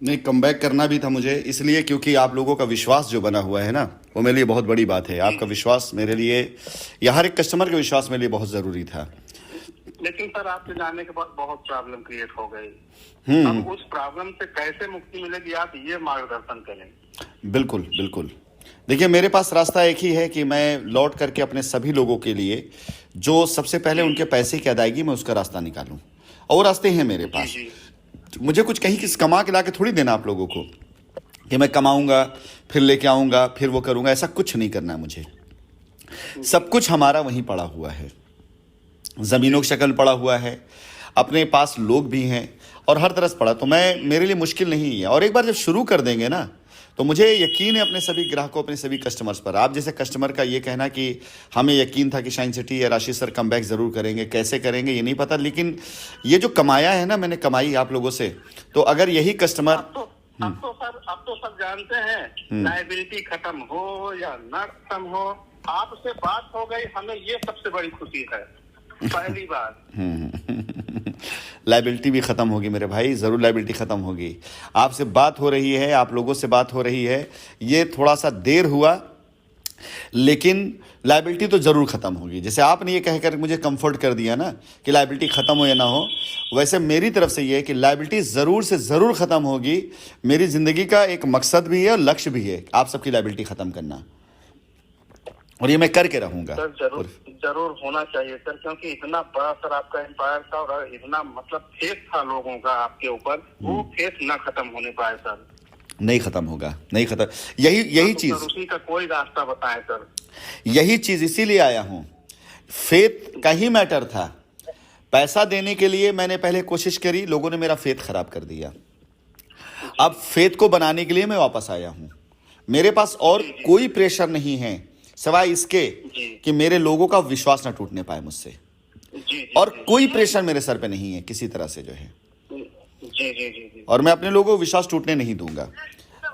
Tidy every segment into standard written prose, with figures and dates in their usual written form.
नहीं, कमबैक करना भी था मुझे इसलिए क्योंकि आप लोगों का विश्वास जो बना हुआ है ना, वो मेरे लिए बहुत बड़ी बात है। जी आपका जी। विश्वास मेरे लिए, या हर एक कस्टमर का विश्वास मेरे लिए बहुत ज़रूरी था। लेकिन सर आपके जाने के बाद बहुत प्रॉब्लम क्रिएट हो गई। हम्म। अब उस प्रॉब्लम से कैसे मुक्ति मिलेगी, आप ये मार्गदर्शन करें। बिल्कुल बिल्कुल। देखिए, मेरे पास रास्ता एक ही है कि मैं लौट करके अपने सभी लोगों के लिए जो सबसे पहले जी उनके पैसे की अदायगी, मैं उसका रास्ता निकालूं। और रास्ते हैं मेरे जी पास। जी मुझे कुछ कहीं किस कमा के ला के थोड़ी देना आप लोगों को, कि मैं कमाऊंगा फिर लेके आऊंगा फिर वो करूंगा, ऐसा कुछ नहीं करना है मुझे। जी सब कुछ हमारा वहीं पड़ा हुआ है, ज़मीनों जी की शक्ल पड़ा हुआ है, अपने पास लोग भी हैं, और हर तरह से पड़ा। तो मैं, मेरे लिए मुश्किल नहीं है। और एक बार जब शुरू कर देंगे ना, तो मुझे यकीन है अपने सभी ग्राहकों, अपने सभी कस्टमर्स पर। आप जैसे कस्टमर का ये कहना कि हमें यकीन था कि शाइन सिटी या राशि सर कम बैक ज़रूर करेंगे, कैसे करेंगे ये नहीं पता, लेकिन ये जो कमाया है ना मैंने, कमाई आप लोगों से, तो अगर यही कस्टमर। अब तो सब जानते हैं, लाइबिलिटी खत्म हो या न खत्म हो, आपसे बात हो गई, हमें ये सबसे बड़ी खुशी है। पहली बात। लाइबिलिटी भी ख़त्म होगी मेरे भाई, ज़रूर लाइबिलिटी ख़त्म होगी। आपसे बात हो रही है, आप लोगों से बात हो रही है, ये थोड़ा सा देर हुआ, लेकिन लाइबिलिटी तो ज़रूर ख़त्म होगी। जैसे आपने ये कहकर मुझे कंफर्ट कर दिया ना कि लाइबिलिटी ख़त्म हो या ना हो, वैसे मेरी तरफ से ये है कि लाइबिलिटी ज़रूर से ज़रूर ख़त्म होगी। मेरी ज़िंदगी का एक मकसद भी है और लक्ष्य भी है आप सबकी लाइबिलिटी ख़त्म करना, और ये मैं करके रहूँगा। सर जरूर जरूर होना चाहिए सर, क्योंकि इतना बड़ा सर आपका एम्पायर था और इतना मतलब फेथ था लोगों का आपके ऊपर, वो फेथ ना खत्म होने पाए सर। नहीं ख़त्म होगा, नहीं ख़त्म। यही यही तो चीज़, सर उसी का कोई रास्ता बताएं सर। यही चीज़ इसीलिए आया हूँ। फेथ का ही मैटर था। पैसा देने के लिए मैंने पहले कोशिश करी, लोगों ने मेरा फेथ खराब कर दिया। अब फेथ को बनाने के लिए मैं वापस आया हूँ। मेरे पास और जी जी कोई प्रेशर नहीं है सिवाय इसके जी कि मेरे लोगों का विश्वास ना टूटने पाए मुझसे। जी जी और जी कोई प्रेशर मेरे सर पे नहीं है किसी तरह से जो है। जी जी जी और मैं अपने लोगों को विश्वास टूटने नहीं दूंगा।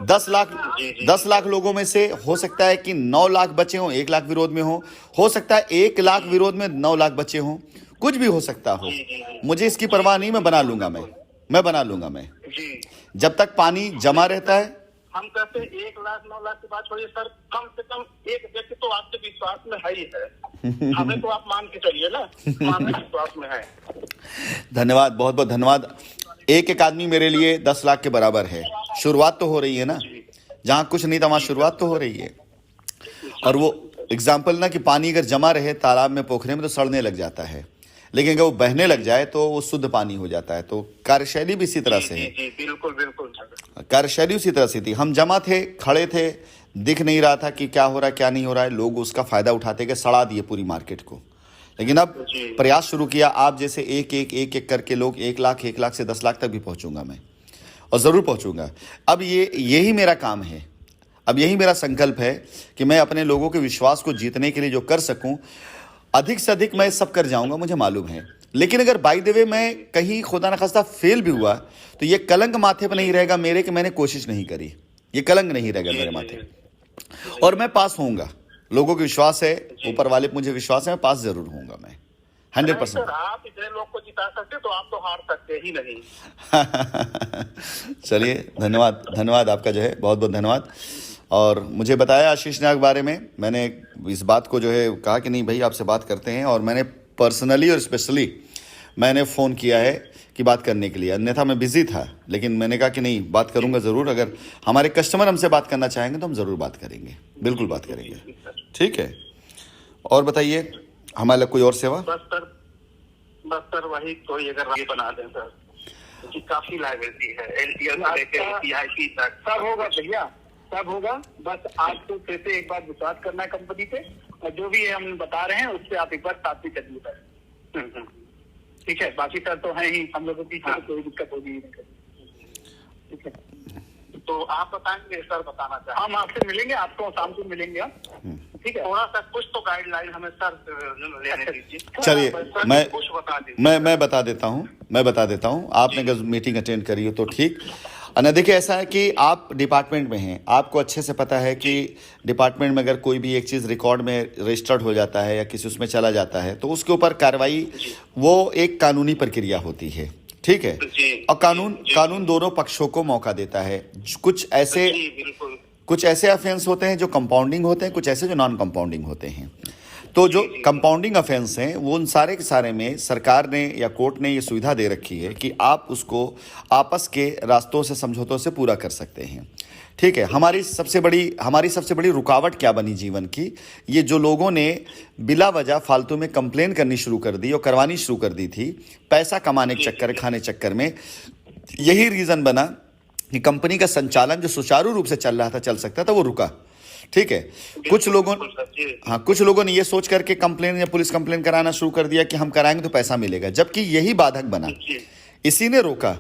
10 लाख, जी जी 10 लाख लोगों में से हो सकता है कि 9 लाख बचे हों, 1 लाख विरोध में हो सकता है 1 लाख विरोध में 9 लाख बचे हों, कुछ भी हो सकता हो। जी जी मुझे इसकी परवाह नहीं, मैं बना लूंगा। मैं बना लूंगा। मैं जी। जब तक पानी जमा रहता है। हम कहते हैं 1 लाख 9 लाख की बात छोड़िए सर, कम से कम एक व्यक्ति तो आपके विश्वास में है ही है। हमें तो आप मान के चलिए ना, हमारे विश्वास में है। धन्यवाद, बहुत बहुत धन्यवाद। एक एक आदमी मेरे लिए 10 लाख के बराबर है। शुरुआत तो हो रही है ना, जहाँ कुछ नहीं था वहाँ शुरुआत तो हो रही है। और वो एग्जाम्पल ना कि पानी अगर जमा रहे तालाब में, पोखरे में, तो सड़ने लग जाता है, लेकिन अगर वो बहने लग जाए तो वो शुद्ध पानी हो जाता है। तो कार्यशैली भी इसी तरह से जी है। जी बिल्कुल बिल्कुल सर। कार्यशैली उसी तरह से थी। हम जमा थे, खड़े थे, दिख नहीं रहा था कि क्या हो रहा है क्या नहीं हो रहा है। लोग उसका फायदा उठाते गए, सड़ा दिए पूरी मार्केट को। लेकिन अब जी प्रयास शुरू किया, आप जैसे एक करके लोग 1 लाख, 1 लाख से 10 लाख तक भी पहुंचूंगा मैं, और ज़रूर पहुंचूंगा। अब यही मेरा काम है। अब यही मेरा संकल्प है कि मैं अपने लोगों के विश्वास को जीतने के लिए जो कर सकूं, अधिक से अधिक मैं सब कर जाऊंगा, मुझे मालूम है। लेकिन अगर बाय द वे मैं कहीं खुदा न खास्ता फेल भी हुआ, तो ये कलंक माथे पर नहीं रहेगा मेरे कि मैंने कोशिश नहीं करी। ये कलंक नहीं रहेगा मेरे माथे, और मैं पास होऊंगा। लोगों को विश्वास है, ऊपर वाले पे मुझे विश्वास है, मैं पास जरूर होऊंगा। मैं नहीं 100%। सर, आप इतने लोग को जिता सकते तो आप तो हार सकते ही नहीं। चलिए, धन्यवाद, धन्यवाद आपका जो है, बहुत बहुत धन्यवाद। और मुझे बताया आशीष नाग के बारे में, मैंने इस बात को जो है कहा कि नहीं भाई आपसे बात करते हैं, और मैंने पर्सनली और स्पेशली मैंने फ़ोन किया है कि बात करने के लिए। अन्यथा मैं बिज़ी था, लेकिन मैंने कहा कि नहीं, बात करूंगा ज़रूर। अगर हमारे कस्टमर हमसे बात करना चाहेंगे तो हम ज़रूर बात करेंगे, बिल्कुल बात करेंगे। ठीक है, और बताइए हमारे लिए कोई और सेवा? बस सर वही कोई अगर ये बना दें सर, क्योंकि काफी लाइबिलिटी है, एलटीएल से लेकर पीआईपी तक सब होगा भैया, सब होगा। बस आपको फिर से एक बार विश्वास करना है कंपनी पे, और जो भी हम बता रहे हैं उससे आप एक बार साथ भी करिए सर। ठीक है, बाकी सर तो है ही हम लोगों की, कोई दिक्कत होगी नहीं। ठीक है, तो आप बताएंगे सर, बताना चाहेंगे? हम आपसे मिलेंगे, आपको शाम को मिलेंगे। ठीक है, थोड़ा सा कुछ तो गाइडलाइन हमें सर लेने दीजिए। चलिए, कुछ बता दीजिए। मैं बता देता हूँ। आपने अगर मीटिंग अटेंड करी हो तो ठीक। और देखिए, ऐसा है कि आप डिपार्टमेंट में हैं, आपको अच्छे से पता है कि डिपार्टमेंट में अगर कोई भी एक चीज़ रिकॉर्ड में रजिस्टर्ड हो जाता है या किसी उसमें चला जाता है, तो उसके ऊपर कार्रवाई, वो एक कानूनी प्रक्रिया होती है। ठीक है। जी, और कानून जी, कानून दोनों पक्षों को मौका देता है। जी, बिल्कुल। कुछ ऐसे ऑफेंस होते हैं जो कंपाउंडिंग होते हैं, कुछ ऐसे जो नॉन कंपाउंडिंग होते हैं। तो जो कंपाउंडिंग ऑफेंस हैं वो उन सारे के सारे में सरकार ने या कोर्ट ने ये सुविधा दे रखी है कि आप उसको आपस के रास्तों से, समझौतों से पूरा कर सकते हैं। ठीक है। हमारी सबसे बड़ी रुकावट क्या बनी जीवन की, ये जो लोगों ने बिला वजह फालतू में कंप्लेन करनी शुरू कर दी और करवानी शुरू कर दी थी पैसा कमाने के चक्कर, खाने चक्कर में, यही रीज़न बना कि कंपनी का संचालन जो सुचारू रूप से चल रहा था, चल सकता था, वो रुका। ठीक है। कुछ लोगों ने ये सोच करके कंप्लेन या पुलिस कंप्लेन कराना शुरू कर दिया कि हम कराएंगे तो पैसा मिलेगा, जबकि यही बाधक बना, इसी ने रोका।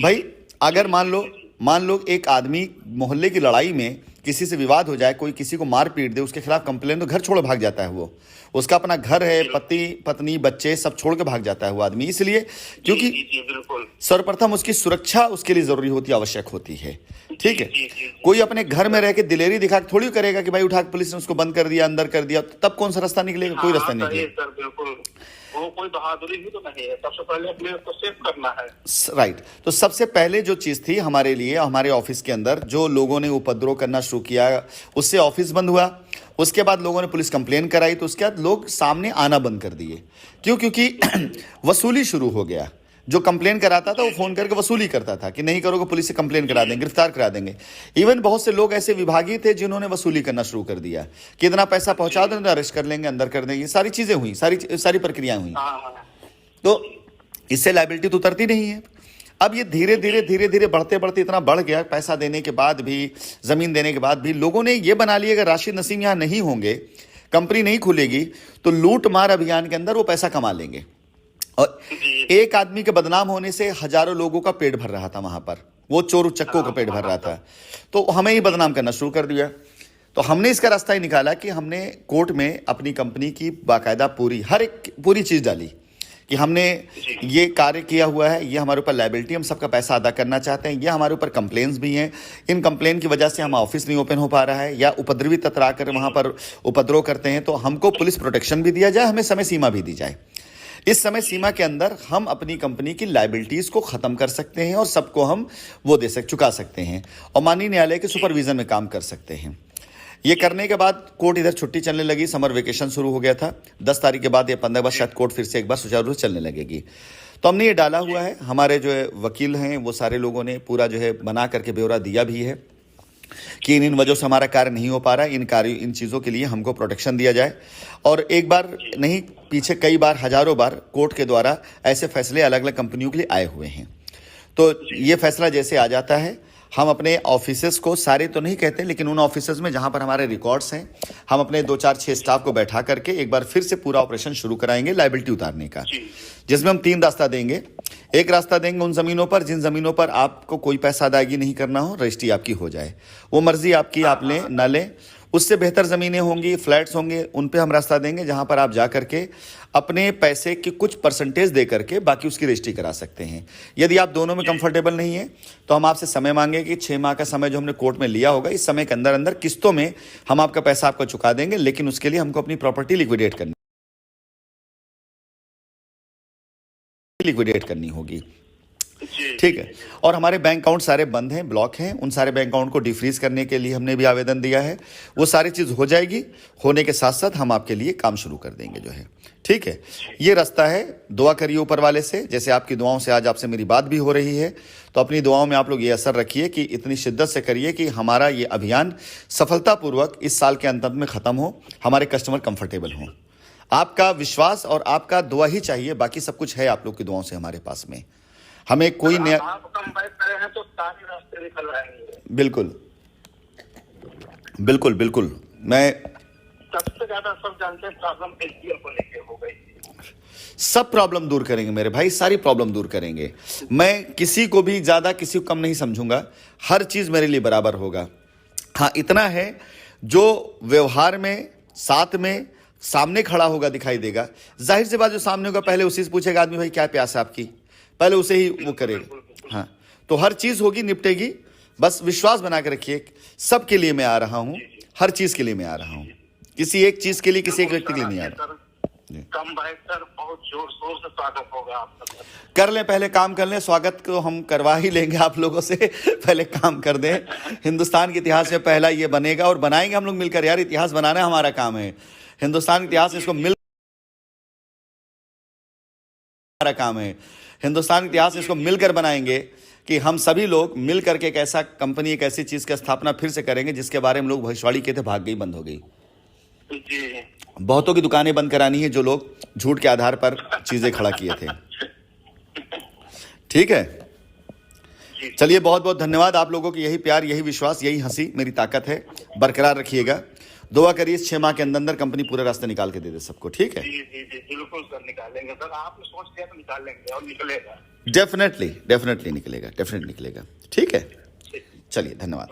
भाई अगर मान लो एक आदमी मोहल्ले की लड़ाई में किसी से विवाद हो जाए, कोई किसी को मार पीट दे, उसके खिलाफ कंप्लेन, तो घर छोड़ भाग जाता है वो। उसका अपना घर है, पति पत्नी बच्चे सब छोड़ के भाग जाता है वो आदमी, इसलिए क्योंकि सर्वप्रथम उसकी सुरक्षा उसके लिए जरूरी होती है, आवश्यक होती है। ठीक है। कोई अपने घर में रह के दिलेरी दिखा के थोड़ी करेगा कि भाई उठा के पुलिस ने उसको बंद कर दिया, अंदर कर दिया, तब कौन सा रास्ता निकलेगा? कोई रास्ता नहीं निकलेगा। वो कोई बहादुरी भी तो नहीं है। सबसे पहले अपने को सेव करना है। राइट। तो सबसे पहले जो चीज थी हमारे लिए, हमारे ऑफिस के अंदर जो लोगों ने उपद्रव करना शुरू किया, उससे ऑफिस बंद हुआ। उसके बाद लोगों ने पुलिस कंप्लेन कराई, तो उसके बाद लोग सामने आना बंद कर दिए। क्यों? क्योंकि वसूली शुरू हो गया। जो कंप्लेन कराता था वो फोन करके वसूली करता था कि नहीं करोगे पुलिस से कंप्लेन करा देंगे, गिरफ्तार करा देंगे। इवन बहुत से लोग ऐसे विभागी थे जिन्होंने वसूली करना शुरू कर दिया कि इतना पैसा पहुंचा दो, अरेस्ट कर लेंगे, अंदर कर देंगे। सारी चीजें हुई, सारी प्रक्रियाएं हुई। तो इससे लायबिलिटी तो उतरती नहीं है। अब ये धीरे धीरे बढ़ते इतना बढ़ गया, पैसा देने के बाद भी, जमीन देने के बाद भी लोगों ने ये बना लिया अगर राशिद नसीम यहां नहीं होंगे, कंपनी नहीं खुलेगी, तो लूट मार अभियान के अंदर वो पैसा कमा लेंगे। और एक आदमी के बदनाम होने से हजारों लोगों का पेट भर रहा था वहां पर, वो चोर उचक्कों का पेट भर रहा था। तो हमें ही बदनाम करना शुरू कर दिया। तो हमने इसका रास्ता ही निकाला कि हमने कोर्ट में अपनी कंपनी की बाकायदा पूरी चीज डाली कि हमने ये कार्य किया हुआ है, ये हमारे ऊपर लायबिलिटी, हम सबका पैसा अदा करना चाहते हैं, ये हमारे ऊपर कंप्लेन्स भी हैं। इन कंप्लेन की वजह से हम ऑफिस नहीं ओपन हो पा रहा है, या उपद्रवी तत्व आकर वहां पर उपद्रव करते हैं, तो हमको पुलिस प्रोटेक्शन भी दिया जाए, हमें समय सीमा भी दी जाए। इस समय सीमा के अंदर हम अपनी कंपनी की लायबिलिटीज को खत्म कर सकते हैं और सबको हम चुका सकते हैं और माननीय न्यायालय के सुपरविजन में काम कर सकते हैं। ये करने के बाद कोर्ट इधर छुट्टी चलने लगी, समर वेकेशन शुरू हो गया था। 10 तारीख के बाद या 15 बाद शायद कोर्ट फिर से एक बार सुचारू रूप से चलने लगेगी। तो हमने ये डाला हुआ है, हमारे जो है वकील हैं वो सारे लोगों ने पूरा जो है बना करके ब्यौरा दिया भी है कि इन वजहों से हमारा कार्य नहीं हो पा रहा है, इन चीज़ों के लिए हमको प्रोटेक्शन दिया जाए। और एक बार नहीं, पीछे कई बार, हजारों बार कोर्ट के द्वारा ऐसे फैसले अलग अलग कंपनियों के लिए आए हुए हैं। तो ये फैसला जैसे आ जाता है, हम अपने ऑफिसेस को, सारे तो नहीं कहते, लेकिन उन ऑफिसेस में जहां पर हमारे रिकॉर्ड्स हैं, हम अपने 2 4 6 स्टाफ को बैठा करके एक बार फिर से पूरा ऑपरेशन शुरू कराएंगे लायबिलिटी उतारने का, जिसमें हम 3 रास्ता देंगे। एक रास्ता देंगे उन जमीनों पर जिन जमीनों पर आपको कोई पैसा अदायगी नहीं करना हो, रजिस्ट्री आपकी हो जाए, वो मर्जी आपकी, आप लें ना लें। उससे बेहतर ज़मीनें होंगी, फ्लैट्स होंगे, उन पे हम रास्ता देंगे जहां पर आप जा करके अपने पैसे की कुछ परसेंटेज दे करके बाकी उसकी रजिस्ट्री करा सकते हैं। यदि आप दोनों में कंफर्टेबल नहीं है तो हम आपसे समय मांगेंगे कि 6 माह का समय जो हमने कोर्ट में लिया होगा, इस समय के अंदर अंदर किस्तों में हम आपका पैसा आपको चुका देंगे, लेकिन उसके लिए हमको अपनी प्रॉपर्टी लिक्विडेट करनी होगी। ठीक है। और हमारे बैंक अकाउंट सारे बंद हैं, ब्लॉक हैं, उन सारे बैंक अकाउंट को डिफ्रीज करने के लिए हमने भी आवेदन दिया है। वो सारी चीज़ हो जाएगी, होने के साथ साथ हम आपके लिए काम शुरू कर देंगे जो है। ठीक है। ये रास्ता है। दुआ करिए ऊपर वाले से, जैसे आपकी दुआओं से आज आपसे मेरी बात भी हो रही है, तो अपनी दुआओं में आप लोग ये असर रखिए कि इतनी शिद्दत से करिए कि हमारा ये अभियान सफलतापूर्वक इस साल के अंत में ख़त्म हो, हमारे कस्टमर कंफर्टेबल हों। आपका विश्वास और आपका दुआ ही चाहिए, बाकी सब कुछ है आप लोग की दुआओं से हमारे पास में। हमें कोई नया, आप कम बैक करे हैं तो सारे रास्ते निकल आएंगे। बिल्कुल। मैं सबसे ज्यादा सब जानते हैं प्रॉब्लम एलटीएल को लेके हो गई। सब प्रॉब्लम दूर करेंगे मेरे भाई, सारी प्रॉब्लम दूर करेंगे। मैं किसी को भी ज्यादा किसी को कम नहीं समझूंगा, हर चीज मेरे लिए बराबर होगा। हाँ, इतना है, जो व्यवहार में साथ में सामने खड़ा होगा दिखाई देगा, जाहिर सी बात जो सामने होगा पहले उसी से पूछेगा आदमी भाई क्या प्यास है आपकी, पहले उसे ही वो करेगा। हाँ, तो हर चीज होगी, निपटेगी। बस विश्वास बना के रखिए, सबके लिए मैं आ रहा हूं, हर चीज के लिए मैं आ रहा हूं, किसी एक चीज के लिए, किसी एक व्यक्ति के लिए नहीं आ रहा। कम भाई सर, बहुत जोर शोर से स्वागत होगा आपका सर। कर लें, पहले काम कर लें, स्वागत को हम करवा ही लेंगे आप लोगों से। पहले काम कर दें, हिंदुस्तान के इतिहास में पहला ये बनेगा और बनाएंगे हम लोग मिलकर यार, इतिहास बनाना हमारा काम है। हिंदुस्तान के इतिहास इसको मिल हमारा काम है, हिंदुस्तान के इतिहास इसको मिलकर बनाएंगे कि हम सभी लोग मिल करके एक ऐसा कंपनी, एक ऐसी चीज की स्थापना फिर से करेंगे जिसके बारे में लोग भविष्यवाणी किए थे, भाग गई, बंद हो गई। जी, बहुतों की दुकानें बंद करानी है जो लोग झूठ के आधार पर चीजें खड़ा किए थे। ठीक है, चलिए, बहुत बहुत धन्यवाद आप लोगों की। यही प्यार, यही विश्वास, यही हंसी मेरी ताकत है। बरकरार रखिएगा, दुआ करिए 6 माह के अंदर अंदर कंपनी पूरे रास्ते निकाल के दे दे सबको। ठीक है, जी जी जी, बिल्कुल सर, निकालेंगे सर। आपने सोच लिया तो निकाल लेंगे और निकलेगा। डेफिनेटली निकलेगा, डेफिनेटली निकलेगा। ठीक है, चलिए, धन्यवाद।